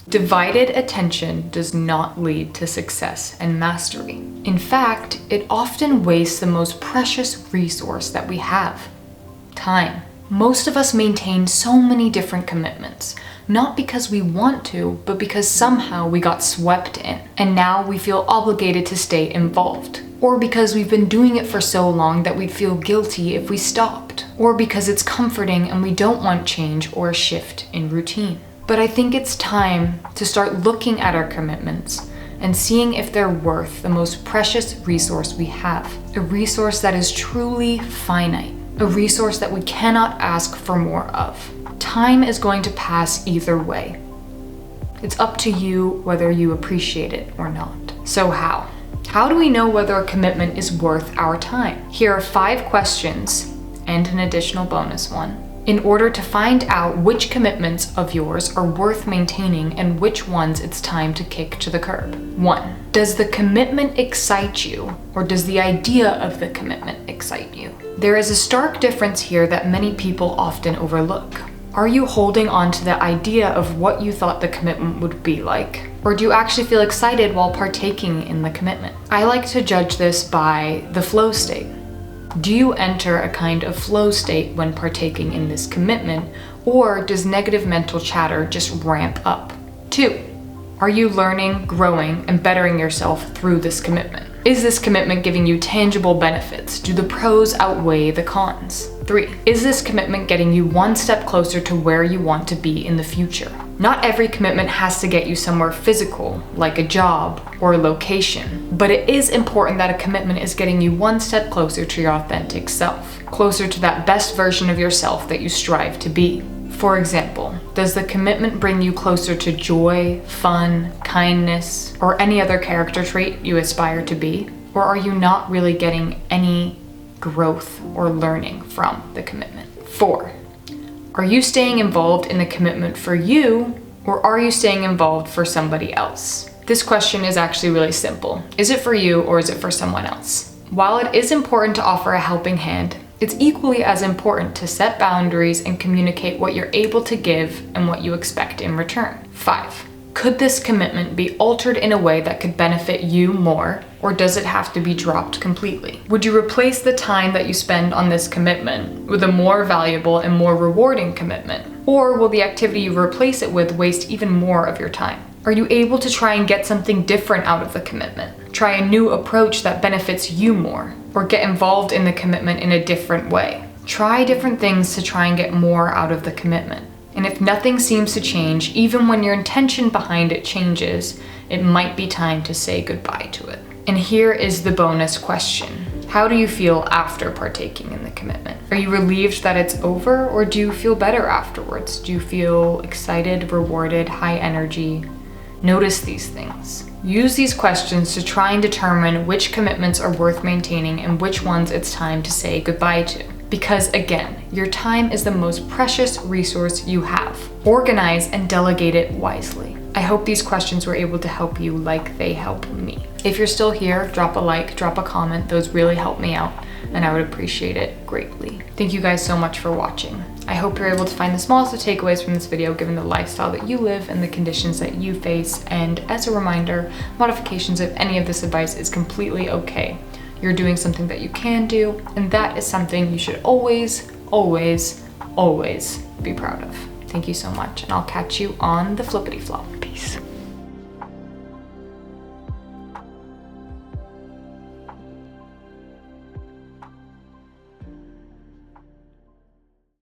Divided attention does not lead to success and mastery. In fact, it often wastes the most precious resource that we have: time. Most of us maintain so many different commitments, not because we want to, but because somehow we got swept in, and now we feel obligated to stay involved. Or because we've been doing it for so long that we'd feel guilty if we stopped. Or because it's comforting and we don't want change or a shift in routine. But I think it's time to start looking at our commitments and seeing if they're worth the most precious resource we have. A resource that is truly finite. A resource that we cannot ask for more of. Time is going to pass either way. It's up to you whether you appreciate it or not. So how? How do we know whether a commitment is worth our time? Here are 5 questions and an additional bonus one in order to find out which commitments of yours are worth maintaining and which ones it's time to kick to the curb. 1. Does the commitment excite you, or does the idea of the commitment excite you? There is a stark difference here that many people often overlook. Are you holding on to the idea of what you thought the commitment would be like? Or do you actually feel excited while partaking in the commitment? I like to judge this by the flow state. Do you enter a kind of flow state when partaking in this commitment, or does negative mental chatter just ramp up? 2. Are you learning, growing, and bettering yourself through this commitment? Is this commitment giving you tangible benefits? Do the pros outweigh the cons? 3. Is this commitment getting you one step closer to where you want to be in the future? Not every commitment has to get you somewhere physical, like a job or a location, but it is important that a commitment is getting you one step closer to your authentic self, closer to that best version of yourself that you strive to be. For example, does the commitment bring you closer to joy, fun, kindness, or any other character trait you aspire to be? Or are you not really getting any growth or learning from the commitment? 4. Are you staying involved in the commitment for you, or are you staying involved for somebody else? This question is actually really simple. Is it for you, or is it for someone else? While it is important to offer a helping hand, it's equally as important to set boundaries and communicate what you're able to give and what you expect in return. 5. Could this commitment be altered in a way that could benefit you more, or does it have to be dropped completely? Would you replace the time that you spend on this commitment with a more valuable and more rewarding commitment? Or will the activity you replace it with waste even more of your time? Are you able to try and get something different out of the commitment? Try a new approach that benefits you more, or get involved in the commitment in a different way? Try different things to try and get more out of the commitment. And if nothing seems to change, even when your intention behind it changes, it might be time to say goodbye to it. And here is the bonus question. How do you feel after partaking in the commitment? Are you relieved that it's over, or do you feel better afterwards? Do you feel excited, rewarded, high energy? Notice these things. Use these questions to try and determine which commitments are worth maintaining and which ones it's time to say goodbye to. Because again, your time is the most precious resource you have. Organize and delegate it wisely. I hope these questions were able to help you like they help me. If you're still here, drop a like, drop a comment. Those really help me out, and I would appreciate it greatly. Thank you guys so much for watching. I hope you're able to find the smallest of takeaways from this video given the lifestyle that you live and the conditions that you face. And as a reminder, modifications of any of this advice is completely okay. You're doing something that you can do, and that is something you should always, always, always be proud of. Thank you so much, and I'll catch you on the flippity flop. Peace.